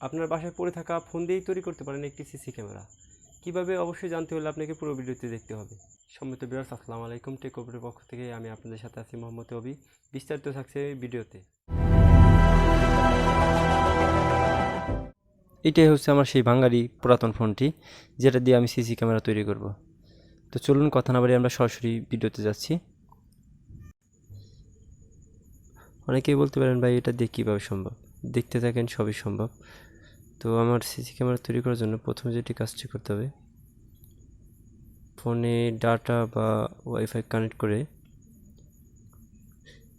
আপনার বাসায় পড়ে থাকা ফোন দিয়েই তৈরি করতে পারেন একটি সিসি ক্যামেরা। কীভাবে অবশ্যই জানতে হলে আপনাকে পুরো ভিডিওটি দেখতে হবে। সম্মানিত ভিউয়ার্স, আসসালামু আলাইকুম। টেক ওভারের পক্ষ থেকে আমি আপনাদের সাথে আছি মোহাম্মদ অবি। বিস্তারিত থাকছে এই ভিডিওতে। এটাই হচ্ছে আমার সেই বাঙালি পুরাতন ফোনটি, যেটা দিয়ে আমি সিসি ক্যামেরা তৈরি করব। তো চলুন কথা না বাড়িয়ে আমরা সরাসরি ভিডিওতে যাচ্ছি। অনেকেই বলতে পারেন, ভাই এটা দিয়ে কীভাবে সম্ভব? দেখতে থাকেন, সবই সম্ভব। তো আমার সিসি ক্যামেরা তৈরি করার জন্য প্রথমে যেটি কাজটি করতে হবে, ফোনে ডাটা বা ওয়াইফাই কানেক্ট করে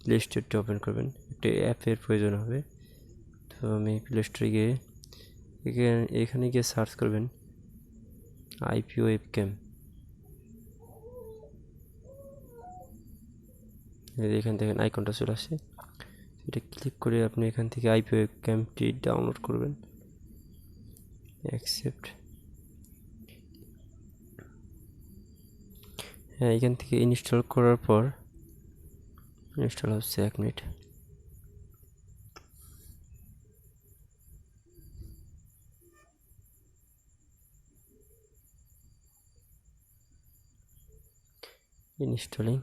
প্লে স্টোরটি ওপেন করবেন। একটি অ্যাপের প্রয়োজন হবে। তো আমি প্লে স্টোরে গিয়ে এখানে গিয়ে সার্চ করবেন আইপি ওয়েবক্যাম। এখান থেকে আইকনটা চলে আসে, এটা ক্লিক করে আপনি এখান থেকে আইপি ওয়েবক্যামটি ডাউনলোড করবেন। অ্যাকসেপ্ট। হ্যাঁ, এখান থেকে ইনস্টল করার পর ইনস্টল হচ্ছে 1 মিনিট। ইনস্টলিং।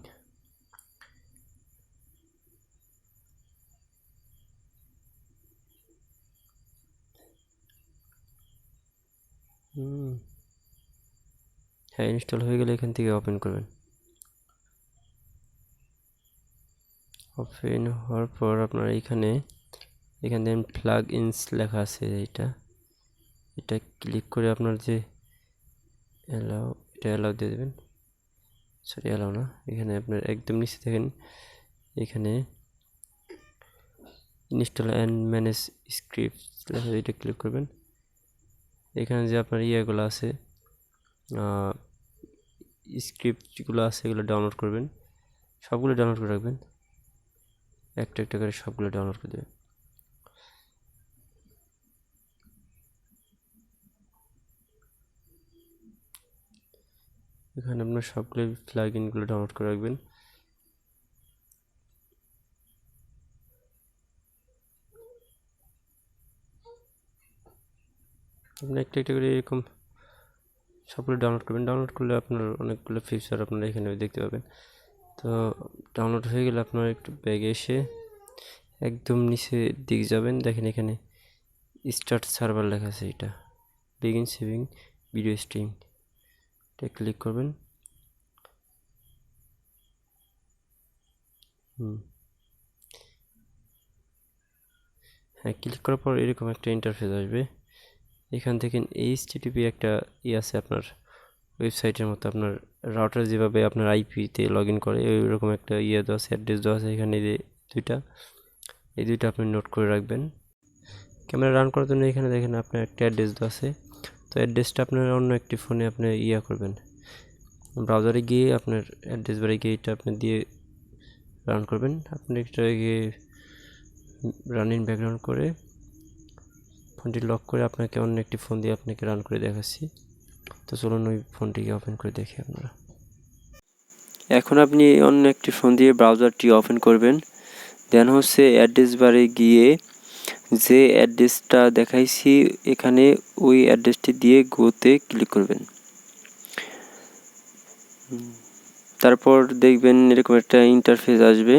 হ্যাঁ, ইনস্টল হয়ে গেলে এখান থেকে ওপেন করবেন। ওপেন হওয়ার পর আপনার এখানে প্লাগ ইনস লেখা আছে, এটা ক্লিক করে আপনার যে অ্যালাউ দিয়ে দেবেন। সরি, অ্যালাউ না, এখানে আপনার একদম নিচে দেখেন এখানে ইনস্টল অ্যান্ড ম্যানেজ স্ক্রিপ্টস লেখা, এটা ক্লিক করবেন। এখানে যে আপনার ইয়েগুলো আছে, স্ক্রিপ্টগুলো আছে, এগুলো ডাউনলোড করবেন। সবগুলো ডাউনলোড করে রাখবেন, একটা একটা করে সবগুলো ডাউনলোড করে দেবেন। এখানে আপনার সবগুলো প্লাগইনগুলো ডাউনলোড করে রাখবেন। আপনি একটা একটা করে এরকম সবগুলো ডাউনলোড করবেন। ডাউনলোড করলে আপনার অনেকগুলো ফিচার আপনারা এখানে দেখতে পাবেন। তো ডাউনলোড হয়ে গেলে আপনার একটু ব্যাগে এসে একদম নিচে দিকে যাবেন, দেখেন এখানে স্টার্ট সার্ভার লেখা আছে, এটা বিগিন সেভিং ভিডিও স্ট্রিম, এটা ক্লিক করবেন। হ্যাঁ, ক্লিক করার পর এরকম একটা ইন্টারফেস আসবে। এখান থেকে এইচটিটিপি একটা আছে আপনার ওয়েবসাইটের মতো, আপনার রাউটার যেভাবে আপনার আইপিতে লগ ইন করে ওইরকম একটা দেওয়া আছে, অ্যাড্রেস দেওয়া আছে। এখানে যে এই দুইটা আপনি নোট করে রাখবেন। ক্যামেরা রান করার জন্য এখানে দেখেন আপনার একটা অ্যাড্রেস দেওয়া আছে। তো অ্যাড্রেসটা আপনার অন্য একটি ফোনে আপনি করবেন, ব্রাউজারে গিয়ে আপনার অ্যাড্রেস বারে গিয়ে এটা আপনি দিয়ে রান করবেন। আপনি এটা গিয়ে রানিং ব্যাকগ্রাউন্ড করে ফোনটি লক করে আপনাকে অন্য একটি ফোন দিয়ে আপনাকে রান করে দেখাচ্ছি। তো চলুন ওই ফোনটিকে ওপেন করে দেখি আপনারা। এখন আপনি অন্য একটি ফোন দিয়ে ব্রাউজারটি ওপেন করবেন। দেন হচ্ছে অ্যাড্রেস বারে গিয়ে যে অ্যাড্রেসটা দেখাইছি এখানে ওই অ্যাড্রেসটি দিয়ে গোতে ক্লিক করবেন। তারপর দেখবেন এরকম একটা ইন্টারফেস আসবে।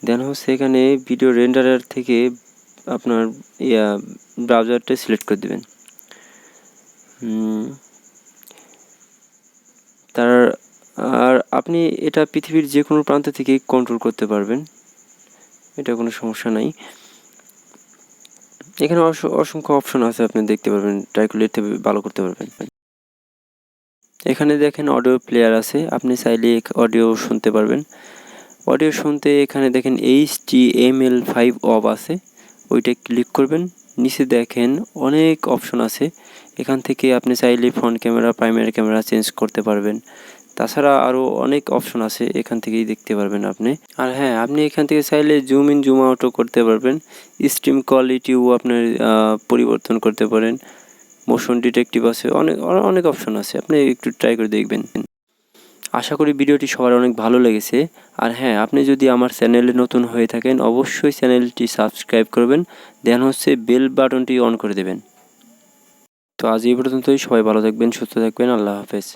দেন হচ্ছে এখানে ভিডিও রেন্ডারার থেকে আপনার ব্রাউজারটা সিলেক্ট করে দেবেন। আর আপনি এটা পৃথিবীর যে কোনো প্রান্ত থেকে কন্ট্রোল করতে পারবেন, এটা কোনো সমস্যা নাই। এখানে অসংখ্য অপশন আছে, আপনি দেখতে পারবেন, ট্রাই করলে এতে ভালো করতে পারবেন। এখানে দেখেন অডিও প্লেয়ার আছে, আপনি চাইলে অডিও শুনতে পারবেন। অডিও শুনতে এখানে দেখেন HTML5 অফ আছে, ওইটা ক্লিক করবেন। নিচে দেখেন অনেক অপশন আছে, এখান থেকে আপনি চাইলে front camera, primary camera change করতে পারবেন। তাছাড়া আরও অনেক অপশন আছে, এখান থেকেই দেখতে পারবেন আপনি। আর হ্যাঁ, আপনি এখান থেকে চাইলে জুম ইন জুম আউটও করতে পারবেন। স্ট্রিম কোয়ালিটিও আপনার পরিবর্তন করতে পারেন। মোশন ডিটেকটিভ আছে, অনেক অপশন আছে, আপনি একটু ট্রাই করে দেখবেন। আশা করি ভিডিওটি সবার অনেক ভালো লেগেছে। আর হ্যাঁ, আপনি যদি আমার চ্যানেলে নতুন হয়ে থাকেন অবশ্যই চ্যানেলটি সাবস্ক্রাইব করবেন, দেন হচ্ছে বেল বাটনটি অন করে দেবেন। তো আজ এই পর্যন্তই, সবাই ভালো থাকবেন, সুস্থ থাকবেন, আল্লাহ হাফেজ।